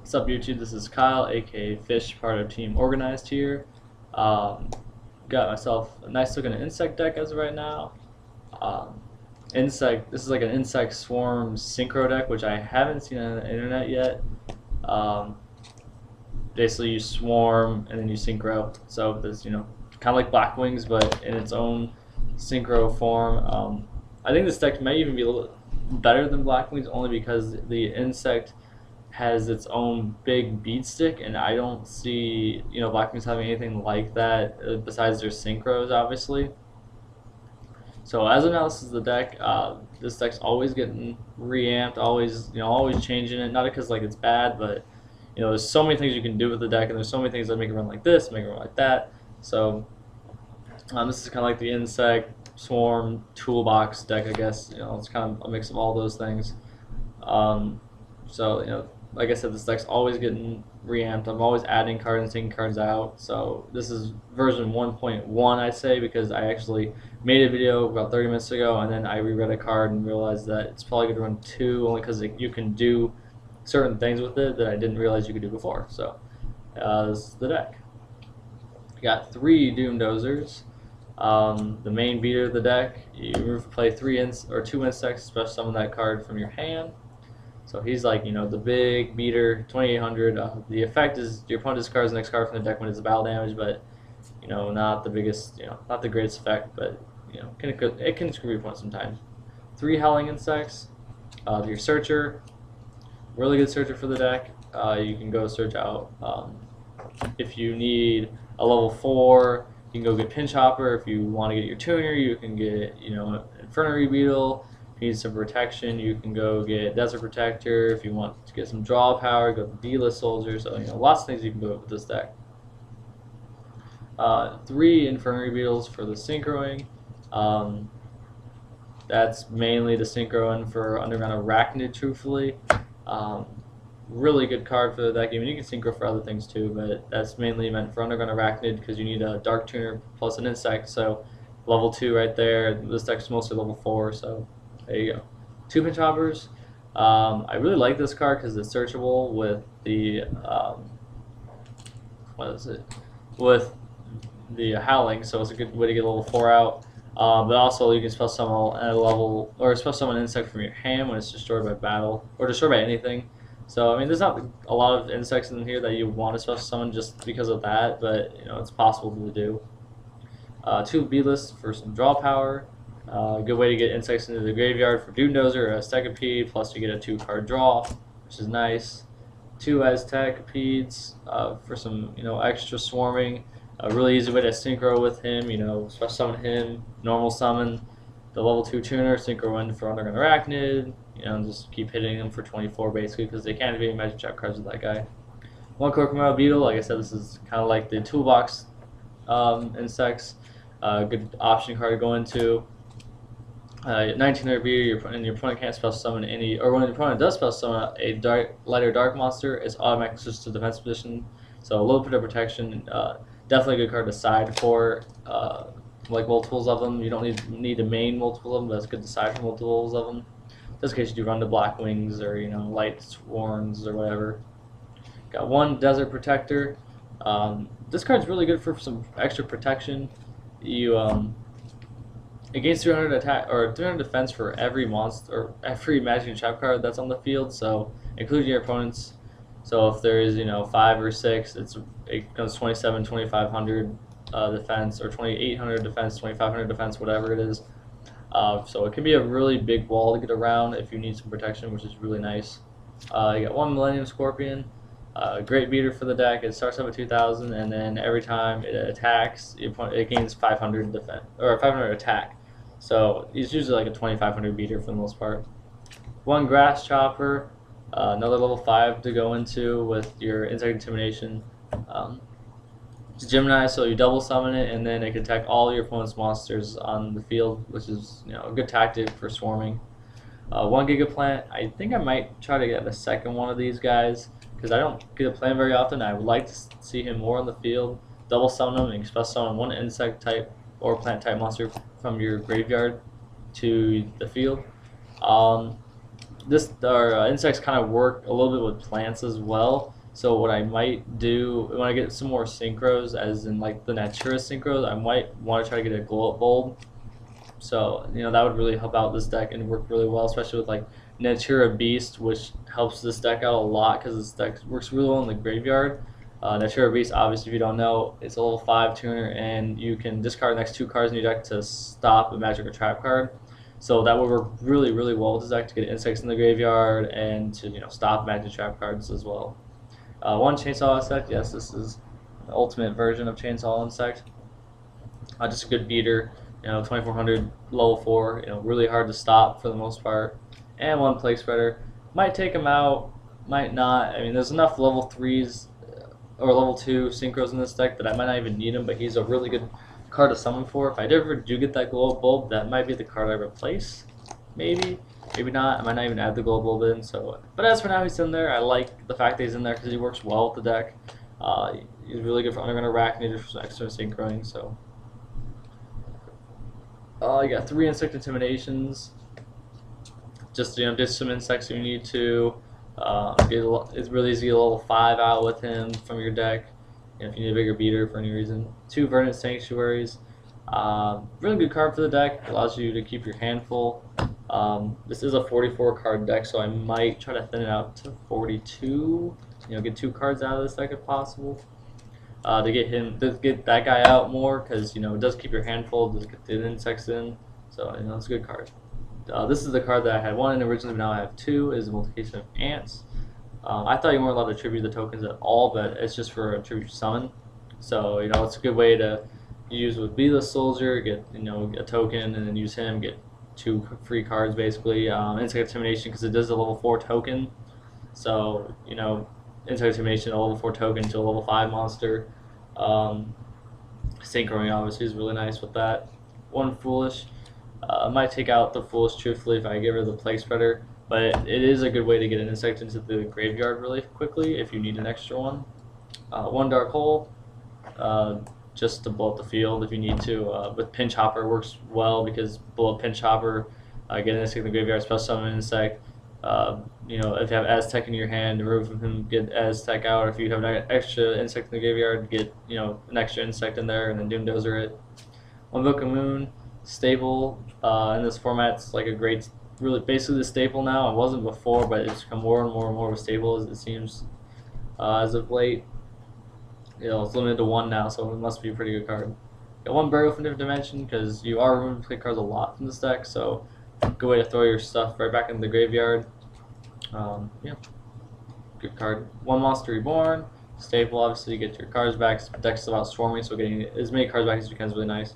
What's up, YouTube? This is Kyle, aka Fish, part of Team Organized here. Um, Got myself a nice looking insect deck as of right now. This is like an insect swarm synchro deck, which I haven't seen on the internet yet. Um, Basically, you swarm and then you synchro. So there's, kind of like Black Wings, but in its own synchro form. I think this deck might even be a little better than Black Wings, only because the insect has its own big beat stick, and I don't see Black Wings having anything like that besides their synchros, obviously. So as of now, this is the deck. This deck's always getting reamped, always changing it. Not because like it's bad, but there's so many things you can do with the deck, and there's so many things that make it run like this, make it run like that. So this is kind of like the insect swarm toolbox deck, I guess. It's kind of a mix of all those things. So like I said, this deck's always getting reamped. I'm always adding cards and taking cards out. So this is version 1.1, I'd say, because I actually made a video about 30 minutes ago, and then I reread a card and realized that it's probably going to run 2, only because you can do certain things with it that I didn't realize you could do before. So this is the deck. You got 3 Doom Dozers. The main beater of the deck, you play 2 insects, special summon that card from your hand. So he's like, the big beater, 2800. The effect is your opponent discards the next card from the deck when it's battle damage, but not the biggest, not the greatest effect, but it can screw your opponent sometimes. 3 Howling Insects. Your Searcher, really good searcher for the deck. You can go search out if you need a level 4. You can go get Pinch Hopper. If you want to get your tuner, you can get Infernary Beetle. If you need some protection, you can go get Desert Protector. If you want to get some draw power, go to D-List Soldier. So lots of things you can go with this deck. 3 Infernary Beetles for the synchroing. That's mainly the synchroing for Underground Arachnid, truthfully. Really good card for the deck. I mean, you can synchro for other things too, but that's mainly meant for Underground Arachnid because you need a Dark Tuner plus an Insect. So level 2 right there. This deck's mostly level 4, so there you go. 2 Pinch Hoppers. I really like this card because it's searchable with the with the Howling, so it's a good way to get level 4 out. But also you can spell summon at a level, or spell summon an insect from your hand when it's destroyed by battle or destroyed by anything. So I mean, there's not a lot of insects in here that you want to special summon just because of that, but it's possible to do. 2 B-List for some draw power. Good way to get insects into the graveyard for Doom Dozer or Aztecapeed, plus you get a 2-card draw, which is nice. 2 Aztecapeeds for some extra swarming. A really easy way to synchro with him, special summon him, normal summon the level 2 tuner, synchro in for Underground Arachnid, and just keep hitting them for 24 basically, because they can't have any magic trap cards with that guy. 1 Crocomile Beetle, like I said, this is kind of like the toolbox insects. Good option card to go into. 1900 beater, your opponent can't special summon any, or when your opponent does special summon a lighter dark monster, it's automatically switched to defense position. So a little bit of protection. Definitely a good card to side for, like multiples of them. You don't need to main multiple of them, but it's good to side for multiples of them. Just in case you do run to Black Wings or Light Swarms or whatever. Got 1 Desert Protector. This card's really good for some extra protection. You it gains 300 attack or 300 defense for every monster or every magic trap card that's on the field, so including your opponents. So if there is 5 or 6, it goes 27, 2500 defense, or 2800 defense, 2500 defense, whatever it is. So it can be a really big wall to get around if you need some protection, which is really nice. You got 1 Millennium Scorpion. Great beater for the deck. It starts off at 2000, and then every time it attacks, it gains 500 defense or 500 attack. So it's usually like a 2500 beater for the most part. 1 Grass Chopper. Another level 5 to go into with your Insect Intimidation. It's Gemini, so you double summon it, and then it can attack all your opponent's monsters on the field, which is a good tactic for swarming. 1 Gigaplant. I think I might try to get the second one of these guys because I don't get a plant very often. I would like to see him more on the field. Double summon him and special summon 1 insect type or plant type monster from your graveyard to the field. Insects kind of work a little bit with plants as well. So what I might do when I get some more synchros, as in like the Natura synchros, I might want to try to get a glow up bulb. So that would really help out this deck and work really well, especially with like Natura Beast, which helps this deck out a lot because this deck works really well in the graveyard. Natura Beast, obviously, if you don't know, it's a level 5 tuner, and you can discard the next 2 cards in your deck to stop a magic or trap card. So that would work really, really well with this deck to get insects in the graveyard and to stop magic trap cards as well. One Chainsaw Insect, yes, this is the ultimate version of Chainsaw Insect. Just a good beater. 2400 level 4, really hard to stop for the most part. And one Plague Spreader. Might take him out, might not. I mean, there's enough level 3s or level 2 synchros in this deck that I might not even need him, but he's a really good card to summon for. If I ever do get that Glow Up Bulb, that might be the card I replace. Maybe not. I might not even add the Glow Up Bulb in. But as for now, he's in there. I like the fact that he's in there because he works well with the deck. He's really good for Underground Arachnid or for extra synchroing, so... you got 3 Insect Intimidations. Just ditch some insects if you need to. It's really easy to get a level 5 out with him from your deck. If you need a bigger beater for any reason. 2 Verdant Sanctuaries. Really good card for the deck. Allows you to keep your hand full. This is a 44 card deck, so I might try to thin it out to 42. Get 2 cards out of this deck if possible. To get that guy out more, because it does keep your hand full, does get the insects in, so it's a good card. This is the card that I had 1 in originally, but now I have 2. Is a multiplication of ants. I thought you weren't allowed to tribute the tokens at all, but it's just for a tribute summon. So it's a good way to use with Beeless Soldier, get a token, and then use him, get 2 free cards basically. Insect Intimidation, because it does a level 4 token. So Insect Intimidation, a level 4 token to a level 5 monster. Synchroing obviously is really nice with that. 1 Foolish. I might take out the Foolish truthfully if I give her the Plague Spreader, but it is a good way to get an insect into the graveyard really quickly if you need an extra one. 1 Dark Hole, just to blow up the field if you need to. With Pinch Hopper works well because blow up Pinch Hopper, get an insect in the graveyard, special summon an insect. If you have Aztec in your hand, remove him, get Aztec out. If you have an extra insect in the graveyard, get an extra insect in there and then Doomdozer it. 1 Book of Moon, stable. In this format, it's like a great, really basically the staple now. It wasn't before, but it's become more and more and more of a staple as it seems as of late. It's limited to 1 now, so it must be a pretty good card. Got 1 Burial from Different Dimension because you are removing play cards a lot from this deck, so good way to throw your stuff right back into the graveyard. Good card. 1 Monster Reborn, staple. Obviously, you get your cards back. The deck's about swarming, so getting as many cards back as you can is really nice.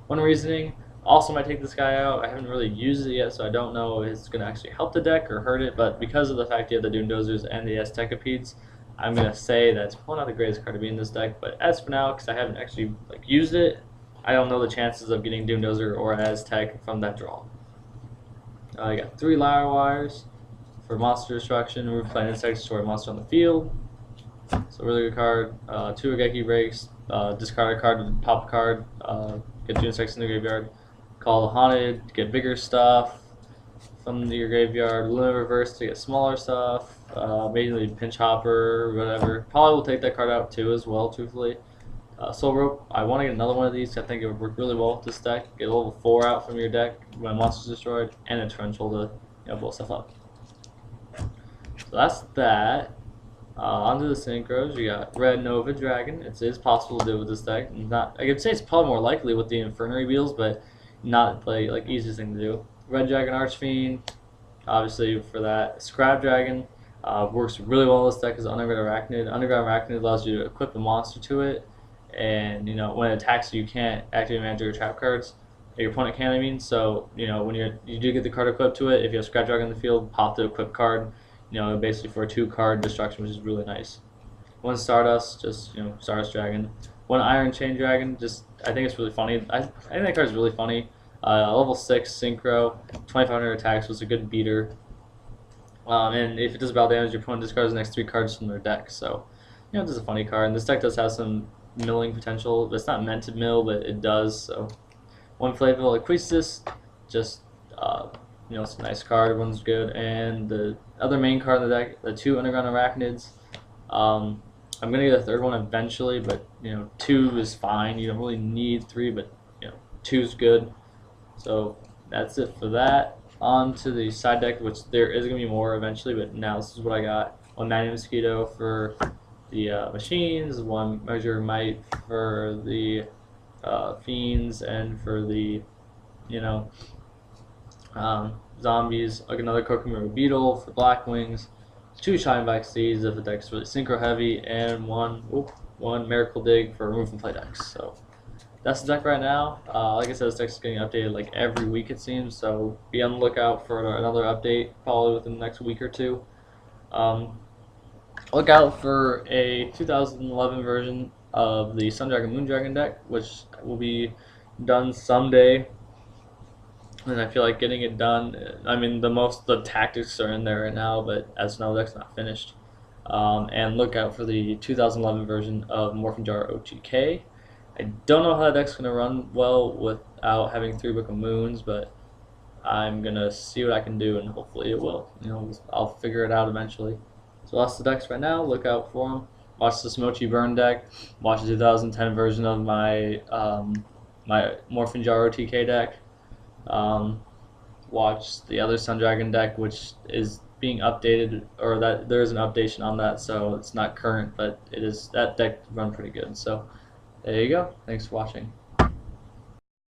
1 Reasoning. Also might take this guy out. I haven't really used it yet, so I don't know if it's going to actually help the deck or hurt it, but because of the fact you have the Doomdozers and the Aztecapedes, I'm going to say that's probably not the greatest card to be in this deck, but as for now, because I haven't actually used it, I don't know the chances of getting Doomdozer or Aztec from that draw. I got 3 Lyre Wires for monster destruction. We're playing insect, destroy a monster on the field. So really good card. 2 Ageki Breaks. Discard a card, pop a card, get 2 insects in the graveyard. Call the Haunted, get bigger stuff from your graveyard. Luna Reverse to get smaller stuff. Maybe Pinch Hopper, whatever. Probably will take that card out too as well, truthfully. Soul Rope, I want to get another one of these. I think it would work really well with this deck. Get a level 4 out from your deck when monster's destroyed, and a Torrential to blow stuff up. So that's that. Onto the synchros, you got Red Nova Dragon. It is possible to do with this deck. I could say it's probably more likely with the Infernary Beetles, but not the easiest thing to do. Red Dragon Archfiend, obviously for that. Scrap Dragon works really well in this deck as Underground Arachnid. Underground Arachnid allows you to equip the monster to it, and when it attacks you can't activate magic or trap cards. Your opponent can, I mean. So when you do get the card equipped to it, if you have Scrap Dragon in the field, pop the equip card. Basically for a 2-card destruction, which is really nice. 1 Stardust, just Stardust Dragon. 1 Iron Chain Dragon, I think it's really funny. I think that card is really funny. Level 6 Synchro, 2500 attacks, was a good beater. And if it does battle damage, your opponent discards the next 3 cards from their deck. So this is a funny card. And this deck does have some milling potential. It's not meant to mill, but it does. So 1 Flavel Equistus, just it's a nice card. Everyone's good. And the other main card in the deck, the 2 Underground Arachnids. I'm gonna get a third one eventually, but you know, 2 is fine. You don't really need 3, but you know, 2 is good. So that's it for that. On to the side deck, which there is gonna be more eventually, but now this is what I got. One Manic Mosquito for the machines, one Measure Might for the fiends, and for the you know zombies, like another Kokomiro Beetle for Black Wings, 2 Shineback Seeds if the deck's really synchro heavy, and one Miracle Dig for remove from play decks. So that's the deck right now. Like I said, this deck's getting updated like every week it seems, so be on the lookout for another update probably within the next week or two. Um, look out for a 2011 version of the Sun Dragon Moon Dragon deck, which will be done someday. And I feel like getting it done. I mean, the tactics are in there right now, but as no deck's not finished. And look out for the 2011 version of Morphin Jar OTK. I don't know how that deck's gonna run well without having 3 Book of Moons, but I'm gonna see what I can do, and hopefully it will. You know, I'll figure it out eventually. So that's the decks right now. Look out for them. Watch the Smochi Burn deck. Watch the 2010 version of my my Morphin Jar OTK deck. Watch the other Sun Dragon deck, which is being updated, or that there is an updation on that, so it's not current, but it is that deck run pretty good. So there you go. Thanks for watching.